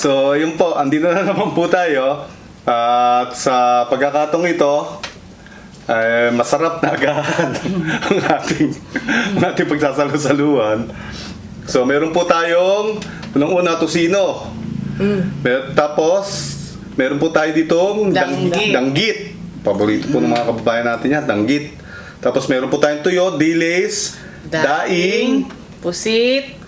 So, yun po, andito na naman po tayo. At sa pagkakataong ito, masarap na agahan ang ating pagsasalusaluhan. So, meron po tayong, unang-una, tosino. Tapos, meron po tayo ditong danggit. Paborito po ng mga kababayan natin yan, danggit. Tapos, meron po tayong tuyo, dilis, daing, pusit,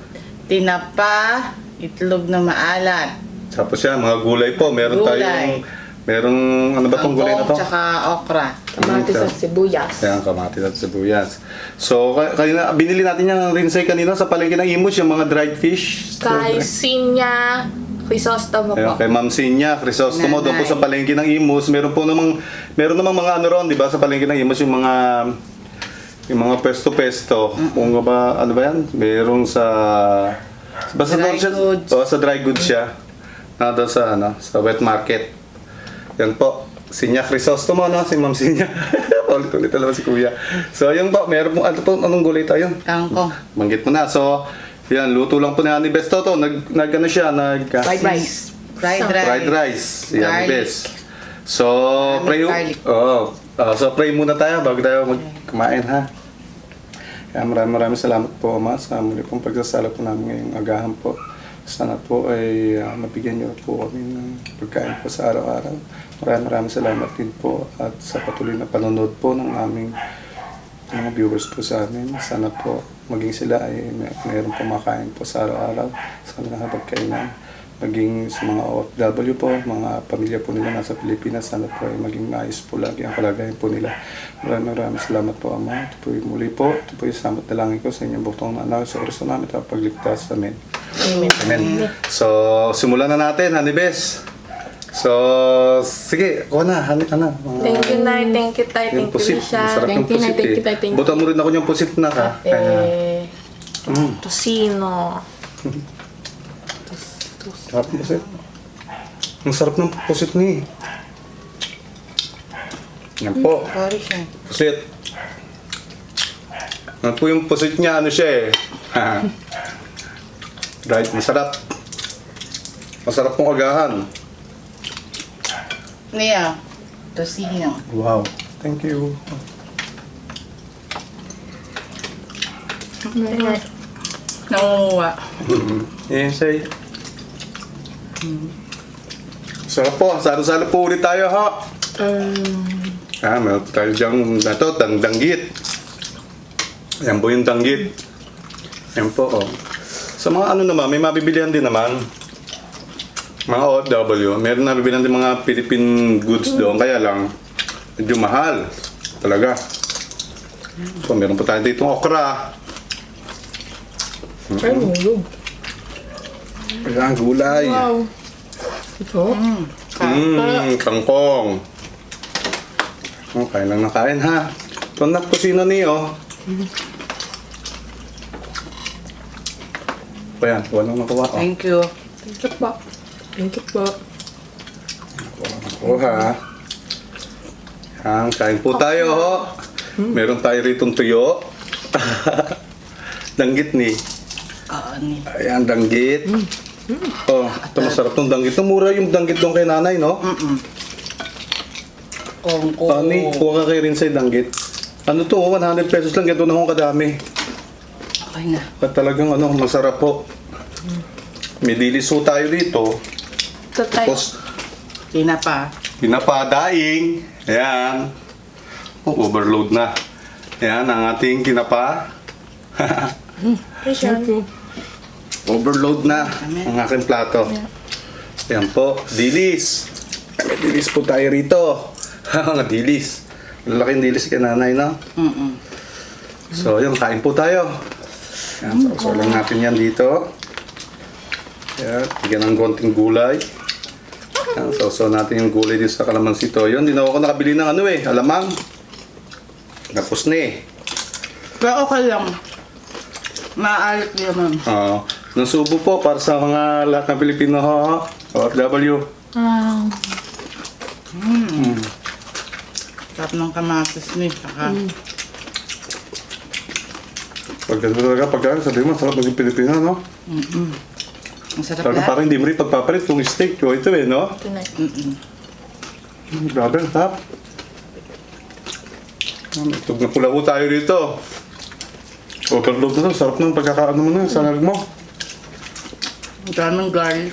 tinapa, itlog na maalat. Tapos yan, mga gulay po. Meron tayong, ano ba tong gulay na to? Tsaka okra. Kamatis at sibuyas. Ayan, kamatis at sibuyas. So, kanina, binili natin yung rinsay kanina sa palengke ng Imus, yung mga dried fish. Kay Sinya Crisostomo Ayan, po. kay Ma'am Sinya Crisostomo, doon po sa palengke ng Imus. Meron namang mga ano ron, di ba, sa palengke ng Imus, yung mga pesto-pesto. Kung ba, ano ba yan? Meron basta Dry doon siya, goods. sa dry goods siya. Doon sa wet market. Yan po. Sinya Crisostomo, no? Si Ma'am Sinya. Ulit-ulit talaga si Kuya. So, yun po. Meron po, anong gulay tayo? Kangkong. Banggit mo na. So, yan, luto lang po ni Ani Bes to. Nag-ano siya, Fried rice. fried rice. Yan, Ani Garlic. Bes. So, Garlic. so pray muna tayo bago tayo magkumain, ha? Kaya maraming salamat po, Ama, sa muli pong pagsasala po namin ngayong agahan po. Sana po ay mabigyan niyo po kami ng pagkain po sa araw-araw. Maraming salamat din po at sa patuloy na panonood po ng aming mga viewers po sa amin. Sana po maging sila ay mayroon po makain po sa araw-araw sa mga hapagkainan. Maging sa mga OFW po, mga pamilya po nila nasa Pilipinas, sana po ay maging maayos po lagi ang kalagayan po nila. Maraming salamat po, Ama. Ito po yung muli po. Ito po yung salamat na langin ko sa inyong buktong anak sa Kristo namin at pagligtas. Amen. Amen. So, simulan na natin, Honey Bes. So, sige, kuha na, Honey, ano. Thank you, Nay. Thank you, Tay. Yung Thank you, pusit, Lisha. masarap yung pusit Thank you, Tay. Thank you. Buta mo rin ako yung pusit na ka. Tosino. Sarap ng pusit. Ang sarap ng pusit ni. Yan po. Sorry siya. Pusit. Yan po yung pusit niya, ano siya eh. Right, masarap. Masarap pong agahan. Nia, tosino. Wow. Thank you. Nangunguha. Yes, ay. Sarap po. Salo-salo po ulit tayo, ha? Meron tayo dyan, danggit. Ayan po yung danggit. Ayan po, oh. Sa mga ano naman, may mabibilihan din naman. Mga OFW, meron nabibilihan din mga Philippine goods doon. Kaya lang, medyo mahal. Talaga. So, meron pa tayo dito okra. Ay, mulog. Ayan, gulay. Wow. Ito? Kangkong. Kain lang na kain, ha? Ito na kusina niyo. Ayan, walang nakuha. Oh. Thank you. Thank you po. Thank you po. Nakuha. Yan, kain po tayo, ho. Meron tayo ritong tuyo. Danggit ni. Ayan, danggit. Oh, ito masarap tong danggit. Mura yung danggit doon kay nanay, no? Kongkong. Ani, kuha ka kay rin sa danggit. Ano to, 100 pesos lang. Ganito na akong kadami. Okay na. At talagang masarap po. May dilis po tayo dito. Ito, Tay. Tapos, Tinapa. pinapadaing. Ayan. Oh, overload na. Ayan, ang ating kinapa. Thank you. Overload na ang aking plato. Ayan po, dilis. May dilis po tayo rito. Mga dilis. Lalaking dilis kay nanay, no? So, yun, kain po tayo. Ayan, so lang natin yan dito. Ayan, bigyan ng konting gulay. Ayan, so natin yung gulay dito sa kalamansi to. Yun, di na ako nakabili ng alamang. Tapos na eh. Pero okay lang. Maalit naman. Nasubo po para sa mga lahat ng Pilipino, OFW. Sarap ng kamatis ni. Saka Pagka talaga, sabi mo, sarap maging Pilipino, no? Ang sarap Talagang lahat. parang hindi mo rin pagpapalit kung steak. O ito eh, no? Ito na. Grabe, ang sarap. Itog na pula ko tayo dito. Overload na to. Sarap ng pagkakaano mo na. Sarap mo. Ang daming garlic.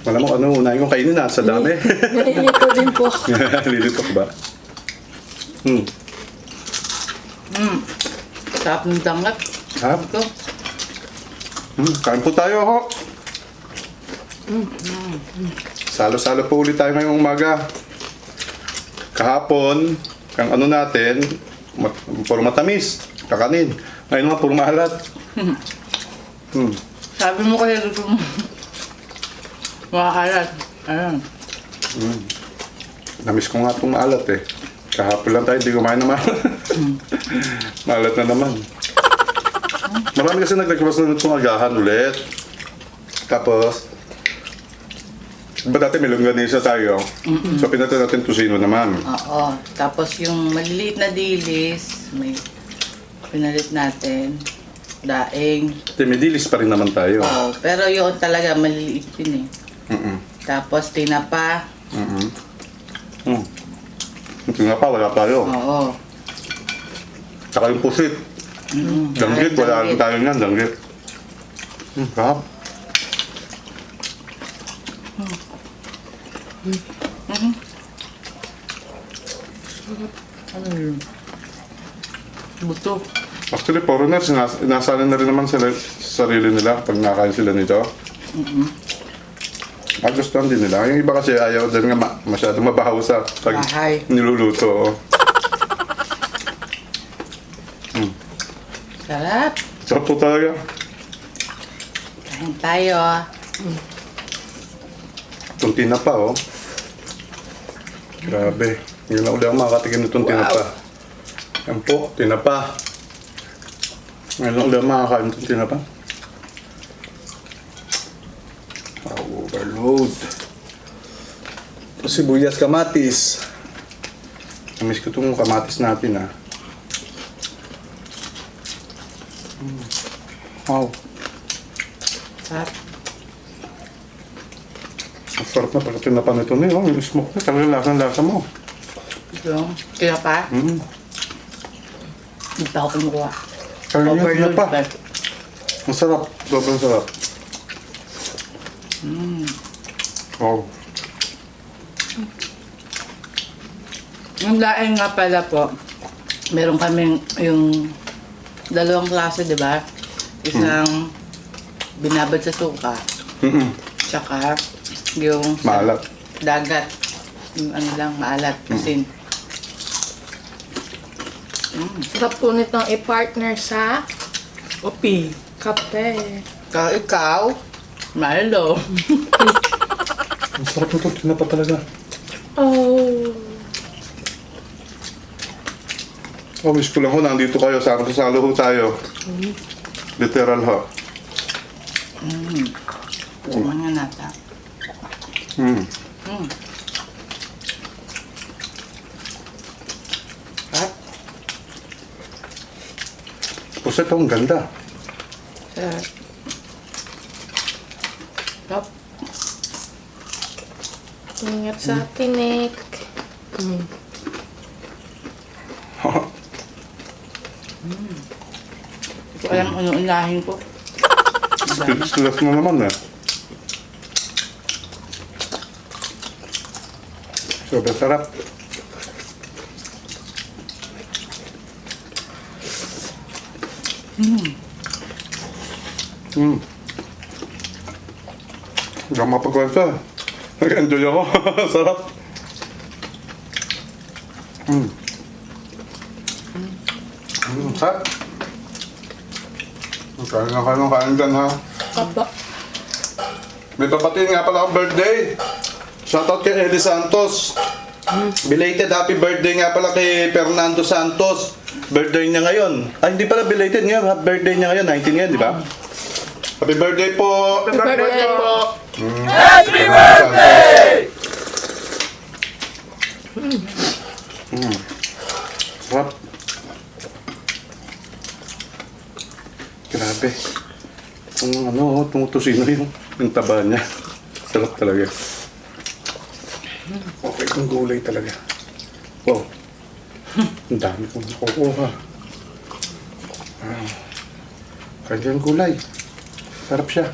Wala mo ano, unahin kong kainin na. Sa dami. Nililito din po ako. Lilito ko ba? Sarap ng dangat. Sarap. Ito. Kain po tayo, ho. Salo-salo po ulit tayo ngayong umaga. Kahapon, ang ano natin, puro matamis, kakanin. Ngayon naman, puro maalat. Sabi mo kaya gusto mo. Makakalat. Ayan. Namiss ko nga itong maalat eh. Kahapon lang tayo, hindi kumain na maalat. Maalat na naman. Marami kasi nag-request na itong agahan ulit. Tapos, ba dati may longganisa tayo? So pinatay natin tusino naman. Oo. Tapos yung maliliit na dilis, may pinalit natin. Daing. May dilis pa rin naman tayo. Oo. Pero yun talaga maliliit din eh. Tapos tinapa. Ito nga pa, wala tayo. Oo. Tsaka yung pusit. Danggit, wala rin tayo niyan, danggit. Sarap. Ano yun? Buto. Actually, foreigners, nasanay na rin naman sila sa sarili nila pag nakain sila nito. Gustuhan din nila. Yung iba kasi ayaw din nga masyadong mabahaw sa pag Bahay. niluluto. Sarap. Sarap po talaga. Kain tayo. Itong tinapa, oh. Grabe. Ngayon lang ulit ako makakatikim nitong tinapa. Yan po, tinapa. Ngayon lang ulit ako makakain nitong tinapa. Overload. Ito sibuyas kamatis. Namiss ko itong kamatis natin, ah. Wow. Sarap. Ang sarap na pagka tinapa nito na yun. Yung smoke na, talagang lasa mo. Ito. Tinapa. Hindi pa ako kumukuha. Kaya yung Overload tinapa. pa. Ang sarap. Sobrang sarap. Wow. Yung daing nga pala po, meron kaming yung dalawang klase, di ba? Isang binabad sa suka, tsaka yung sa Maalat. dagat. Yung ano lang, maalat, asin. Sarap po nitong i-partner sa Opi. kape. Ikaw, Milo. Ang sarap nito. Tinapa talaga. Oh. Oh, wish ko lang ho. Nandito kayo. Salo ho tayo. Literal ho. Kuman nga nata. Sarap. Puset ang ganda. Sarap. Sarap. Ingat sa tinik. Hindi ko alam ano unahin ko. Skills na naman eh. Sobrang sarap. Hindi ako mapagkwenta. Nag-enjoy ako. Sarap. Sarap. Kain na kayo ng kain dyan, ha? Kapa. May papatiin nga pala ako birthday. Shoutout kay Eli Santos. Belated happy birthday nga pala kay Fernando Santos. Birthday niya ngayon. Ay, hindi pala belated ngayon. Happy birthday niya ngayon. 19 ngayon, di ba? Happy birthday po! Happy birthday po. Happy birthday! Sarap. Grabe. Itong ano, itong tusino yung Yung taba niya. Sarap talaga. Okay, itong gulay talaga. Wow. Ang dami kong nakukuha. Kaya yung gulay. Sarap siya.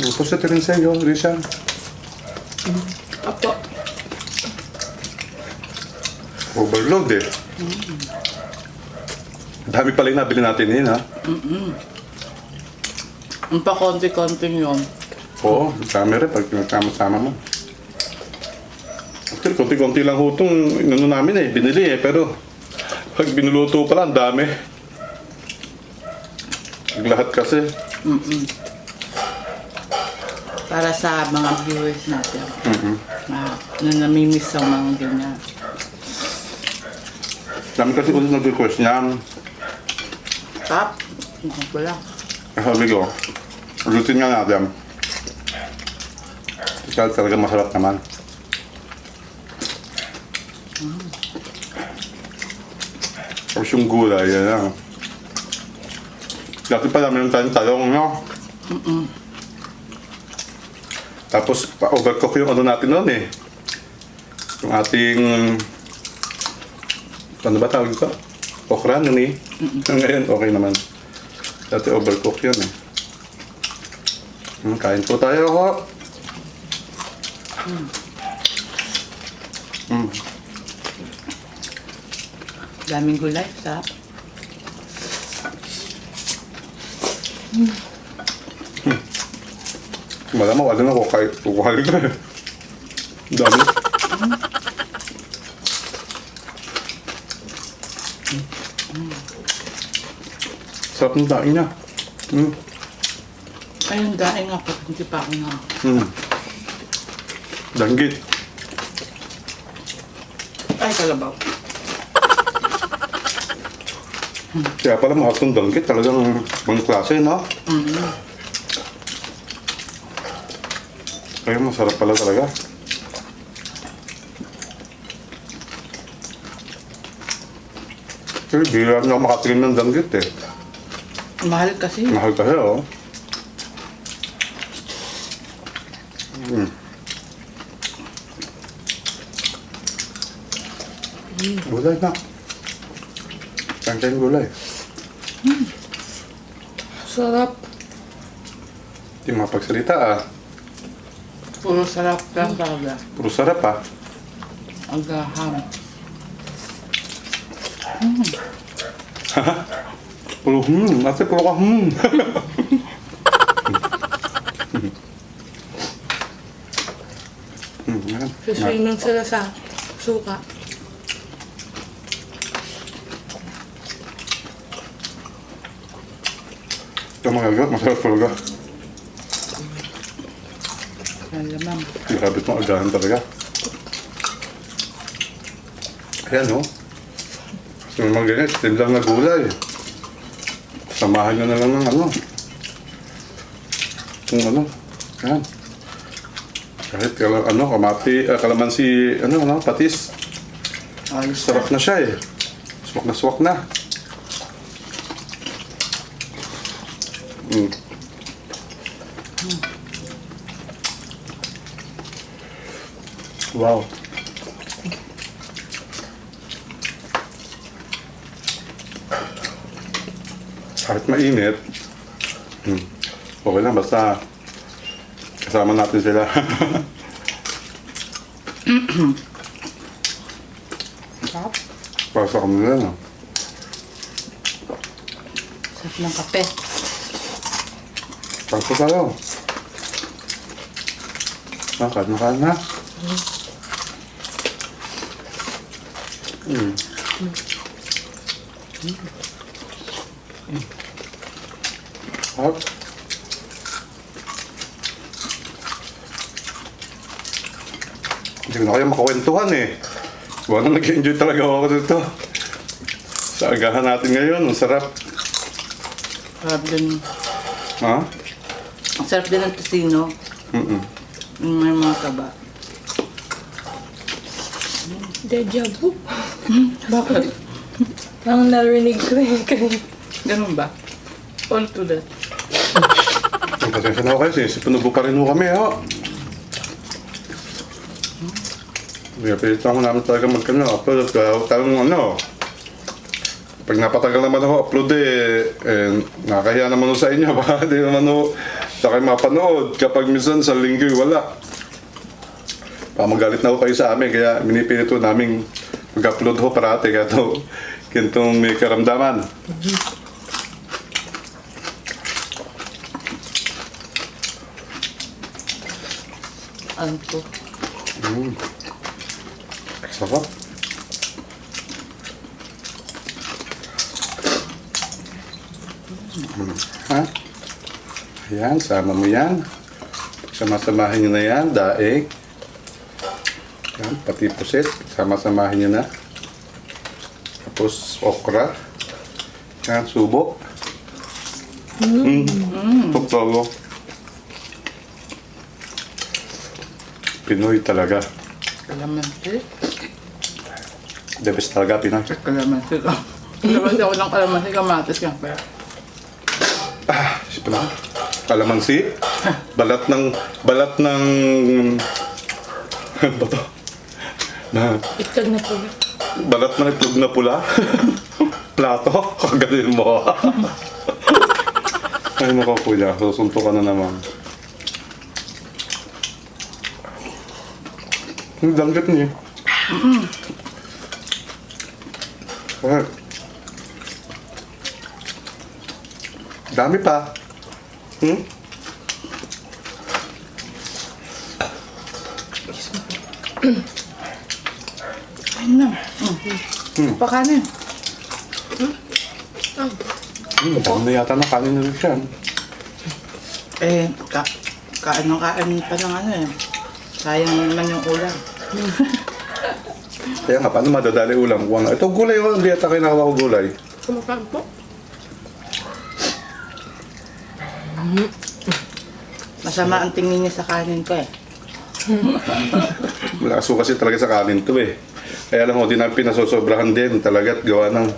Ito sa tirin sa'yo, Rishan. Apo. Overload eh. Dami pala yung nabili natin yun, ha? Ang pa konti-konting yun. Oo, dami rin pag pinagkama-sama mo. Actually, konti-konti lang ho itong inano namin eh, binili eh. Pero pag binuluto pala, ang dami. Lahat kasi. Para sa mga viewers natin. Na namimiss ang mga ganyan. Dami kasi ulit nag-request niyan. Tap. Ano ko lang. Sabi ko, lutin nga natin. Kasi talaga masarap naman. Tapos yung gulay, yan lang. Dati pa namin yung talong, no? Tapos, pa-overcook yung ano natin noon eh. Yung ating... Ano ba tawag ito? Okra nun eh. Ngayon, okay naman. Dati overcook yun eh. Kain po tayo ho. Daming gulay. Sarap. Malamang wala na kukain ka eh. Dami. Sarap ng daing niya. Ayun, daing ako. Hindi pa ako na. Danggit. Ay, kalabaw. Kaya pala mahal tong danggit. Talagang ibang klase, no? Kaya masarap pala talaga. Pero di lang ako makatingin ng danggit eh. Mahal kasi. Mahal kasi, oh. Gulay na. Kain gulay. Sarap. Hindi mapagsalita ah. Puro sarap lang talaga. Puro sarap ah. Agaham. Puro ate puro ka Yan. Siswimming sila sa suka. Ito mga gagot, masarap talaga. Malamang. Grabe itong agahan talaga. Ayan no. Kasi may mga ganyan, steam lang na gulay. Samahan nyo na lang ng ano. Kung ano. Ayan. Kahit ano, kalamansi, patis. Ayos. Sarap na siya eh. Swak na swak na. Wow. Kahit mainit, okay lang basta kasama natin sila. Sarap. Para sa kanila na. Sarap ng kape. Pasok tayo. Kain na. Hop. Hindi ko na kayo makakwentuhan eh. Buwan na nag-enjoy talaga ako dito. Sa agahan natin ngayon, ang sarap. Sarap din. Ha? Ang sarap din ng tocino. May mga taba. Deja vu. Bakit? Ang narinig ko yung kanina. Ganun ba? All to that. Ang pasensya na ako kayo, sisipunubo pa rin ho kami, ho. Kaya pilitan ko namin talaga upload at talagang pag napatagal naman ako upload nakakahiya naman ho sa inyo, baka di naman ho sa kayo mapanood kapag minsan sa linggo wala. Baka magalit na ho kayo sa amin, kaya minipilit ho namin mag-upload ho parati, kaya ito, kintong may karamdaman. Ano to? Sarap. Ha? Ayan, sama mo yan. Sama-samahin nyo na yan, daig. Yan, pati pusit. Sama-samahin nyo na. Tapos okra. Yan, subo. Totoo. Pinoy talaga. Kalamansi. The best talaga, Pinoy. Kalamansi lang. Kalamansi ako ng kalamansi, kamatis yan. Kaya, Isip na. Kalamansi. Balat ng... Ano ba to? Itag na po. Balat ng itlog na pula. Plato. Kagaling mo. Ay, nako kuya. Susunto ka na naman. Ang danggit niya. Ay. Dami pa. ayun na. Pakanin. Dami na yata na kanin na rin siya. Kain pa ng sayang naman yung ulam. Kaya nga, paano madadali ulam ko? Ito gulay ko, hindi yata kayo nakawa ko gulay. Kumakain po. Masama ang tingin niya sa kanin ko eh. Malakas ko kasi talaga sa kanin to eh. Kaya lang, di namin pinasosobrahan din talaga at gawa ng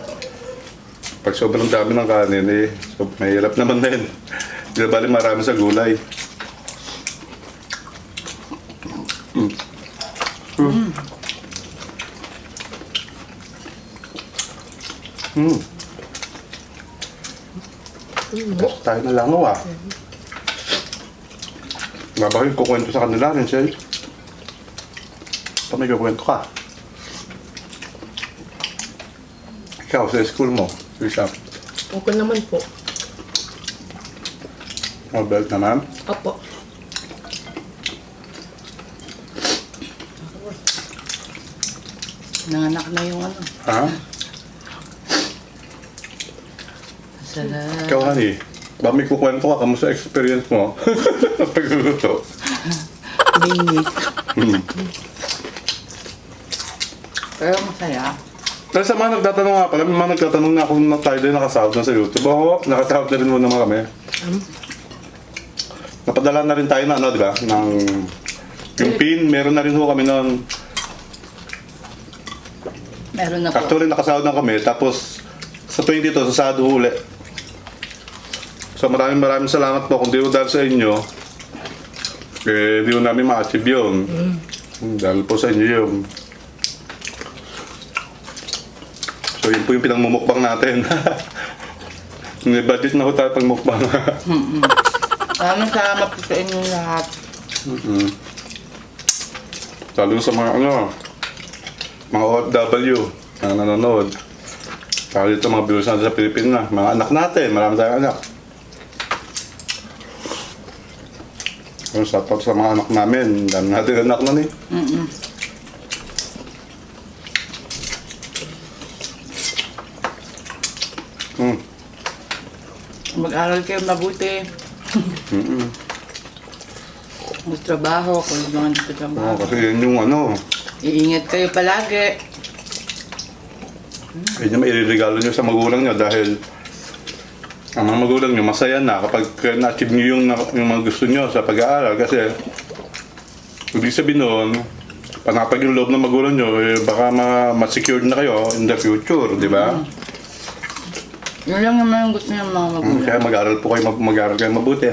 pag sobrang dami ng kanin eh, so, mahirap naman din. Di na bali marami sa gulay. Tayo na lang ah. Bakit kukwento sa kanila rin, Sel? May kukwento ka. Ikaw, sa school mo, Bishop. Okay naman po. Mabait naman. Opo. Nanganak na yung Ha? Sarap. Ikaw, honey. Ba may kukwento ka, kamusta experience mo? Pagluluto. Minit. Pero masaya. Pero sa mga nagtatanong nga pala, may mga nagtatanong na kung tayo din nakasahod na sa YouTube. Ako, nakasahod na rin muna mga kami. Napadala na rin tayo na di ba? Ng yung pin, meron na rin ho kami ng... Meron na po. Actually, nakasahod na kami. Tapos, sa 22, sasahod ho ulit. So, maraming salamat po. Kung di ho dahil sa inyo, di ho namin ma-achieve yun. Dahil po sa inyo yun. So, yun po yung pinangmumukbang natin. May budget na ho tayo pag mukbang. Maraming salamat po sa inyo lahat. Lalo sa mga mga OFW na nanonood. Lalo dito mga viewers natin sa Pilipinas, mga anak natin, marami tayong anak. Shoutout sa mga anak namin, dami natin anak na ni. Mag-aral kayo mabuti. Magtrabaho, kung naman dito trabaho. Kasi yun yung Iingat kayo palagi. yun yung mairegalo nyo sa magulang nyo dahil ang mga magulang nyo masaya na kapag na-achieve nyo yung mga gusto nyo sa pag-aaral kasi ibig sabihin nun, panapag yung loob ng magulang nyo, baka ma-secured na kayo in the future, di ba? Yun lang naman ang gusto ng mga magulang. Kaya mag-aral po kayo, mag-aral kayo mabuti.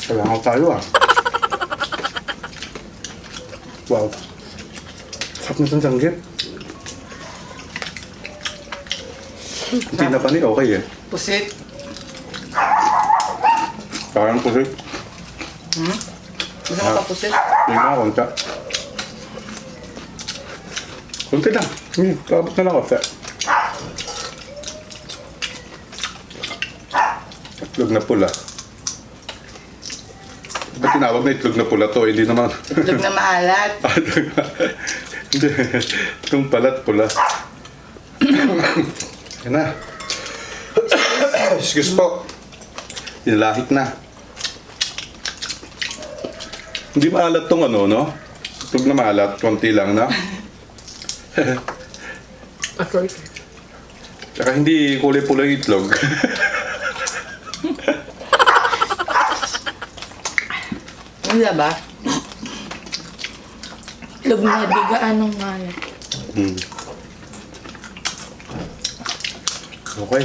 Salamat tayo ah. Wow. Sarap na itong sanggip. Hindi na pa ni okay eh. Pusit. Parang pusit. Gusto mo pa pusit? Hindi na, konta. Konti lang. Tapos na lang konti. Itlog na pula. Ba't tinawag na itlog na pula to? Hindi naman. Itlog na maalat. Hindi. Itong palat pula. Yan na. Excuse po. Nilahit na. Hindi maalat tong ano, no? Itlog na maalat. Konti lang, na. Okay. Tsaka hindi kulay pula yung itlog. Wala ba? Lug na bigaan ng ngalan. Okay.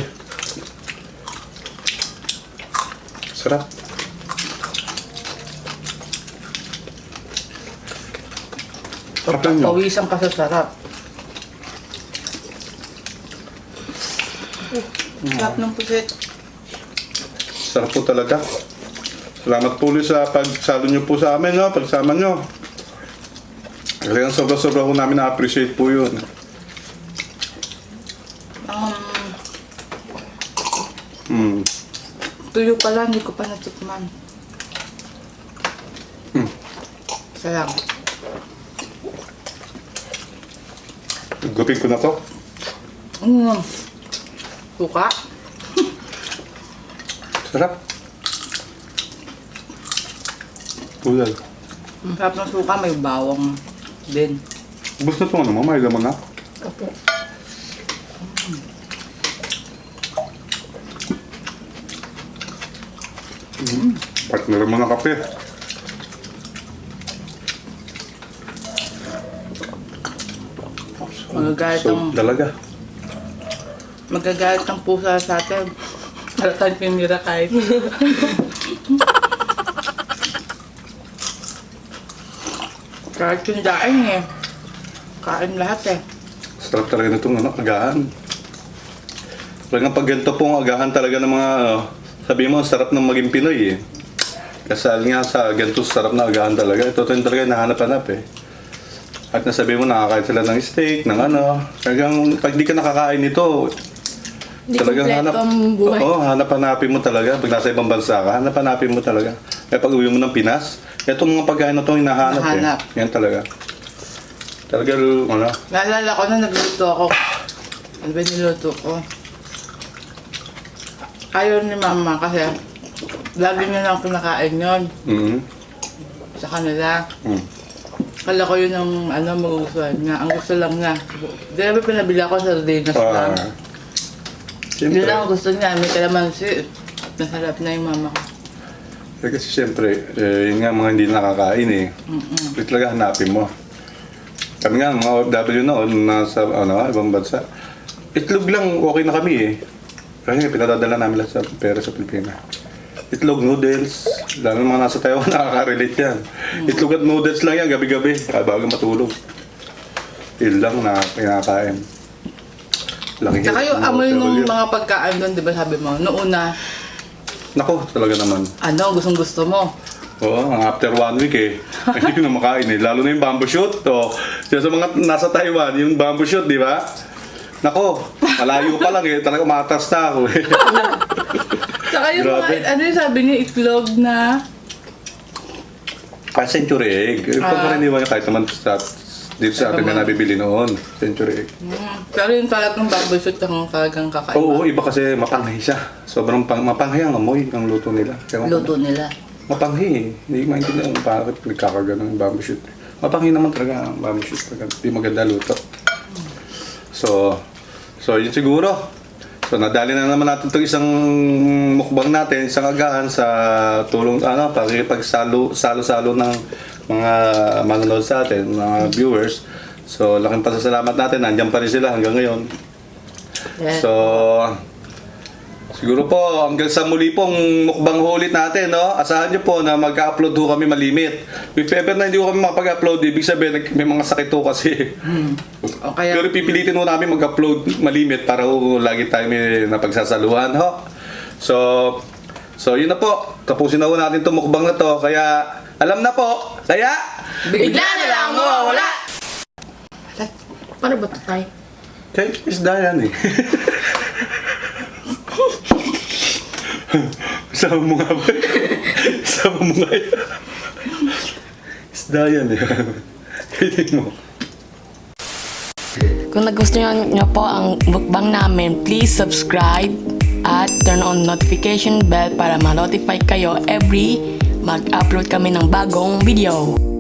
Sarap. Sarap nyo. Pawisan ka sa sarap. Sarap ng pusit. Sarap po talaga. Salamat po ulit sa pagsalo nyo po sa amin, no? Pagsama nyo. Kaya sobra-sobra ko namin na-appreciate po yun. Tuyo pala, hindi ko pa natikman. Salamat. Gupin ko na to. Suka. Sarap. Tulad. Ang sarap ng suka, may bawang din. Ubus na ito ano mo, may laman na. Opo. Partner mo na kape. Magagalit So, ang, talaga. magagalit ang pusa sa atin. Para tayo pinira kahit. Kahit yung daing eh. Kain lahat eh. Sarap talaga nitong ano, agahan. Talagang pag ganito pong agahan talaga ng mga, sabi mo, sarap ng maging Pinoy eh. Kasal nga sa ganito sarap na agahan talaga. Ito talaga yung nahanap-hanap eh. At nasabi mo, nakakain sila ng steak, ng ano. Talagang pag di ka nakakain nito, Hindi kompleto ang buhay. Oo, hanap-hanapin mo talaga. Pag nasa ibang bansa ka, hanap-hanapin mo talaga. Kaya pag uwi mo ng Pinas, itong mga pagkain na ito hinahanap Nahanap. eh. Yan talaga. Talaga, ano, Naalala ko na nagluto ako. Ano ba niluto ko? Ayaw ni mama kasi lagi niya lang pinakain yun sa kanila. Kala ko yun ang ano, magugustuhan niya. Ang gusto lang niya. Di ba pinabili ako sa sardinas lang. Yun Siyempre. lang ang gusto niya. May kalamansi. Nasarap na yung mama ko. Kasi siyempre, yun nga mga hindi nakakain eh. Ito talaga hanapin mo. Kami nga, mga OFW noon, nasa ibang bansa. Itlog lang, okay na kami eh. Kasi pinadadala namin lahat sa pera sa Pilipinas. Itlog, noodles, lalo mga nasa Taiwan, nakaka-relate yan. Itlog at noodles lang yan, gabi-gabi, bago matulog. Yun lang na kinakain. Laki Tsaka yung mga amoy ng OFW. mga pagkain doon, di ba sabi mo? Noong una, Nako, talaga naman. ano, gustong gusto mo. Oo, after 1 week eh. Hindi ko na makain eh. Lalo na yung bamboo shoot. Sa mga nasa Taiwan, yung bamboo shoot, di ba? Nako, malayo pa lang eh. Talaga umatas na ako eh. Tsaka yung mga, Grabe. ano yung sabi niya, itlog na, Century egg. Pagkaraniwan niya kahit naman dito sa atin na nabibili noon. Century egg. pero yung talagang bamboo shoot ang talagang kakaiba. Oo, iba kasi mapanghi siya. Sobrang mapanghi ang amoy ng luto nila. Kaya Luto nila. mapanghi eh. Hindi maintindihan kung bakit nagkakagano yung bamboo shoot. Mapanghi naman talaga ang bamboo shoot. Hindi maganda luto. So yun siguro. So nadali na naman natin itong isang mukbang natin, isang agahan sa tulong, pakikipagsalo ng mga manonood sa atin, mga viewers. So, laking pasasalamat natin. Nandiyan pa rin sila hanggang ngayon. Yes. So, siguro po, hanggang sa muli pong mukbang ulit natin, no? Asahan nyo po na mag-upload ho kami malimit. If ever na hindi ho kami makapag-upload, ibig sabihin, may mga sakit ho kasi. O kaya, Pero pipilitin ho namin mag-upload malimit para ho lagi tayo may napagsasaluhan, ho? So yun na po. Tapusin na ho natin itong mukbang na to. Kaya, alam na po. Kaya, bigla na lang mawawala! Paano ba ito, Tay? kaya isda yan eh. Sama mo nga ba? Sama mo nga yan. Isda yan eh. Hitin mo. Kung nagustuhan nyo po ang mukbang namin, please subscribe at turn on notification bell para ma-notify kayo every mag-upload kami ng bagong video.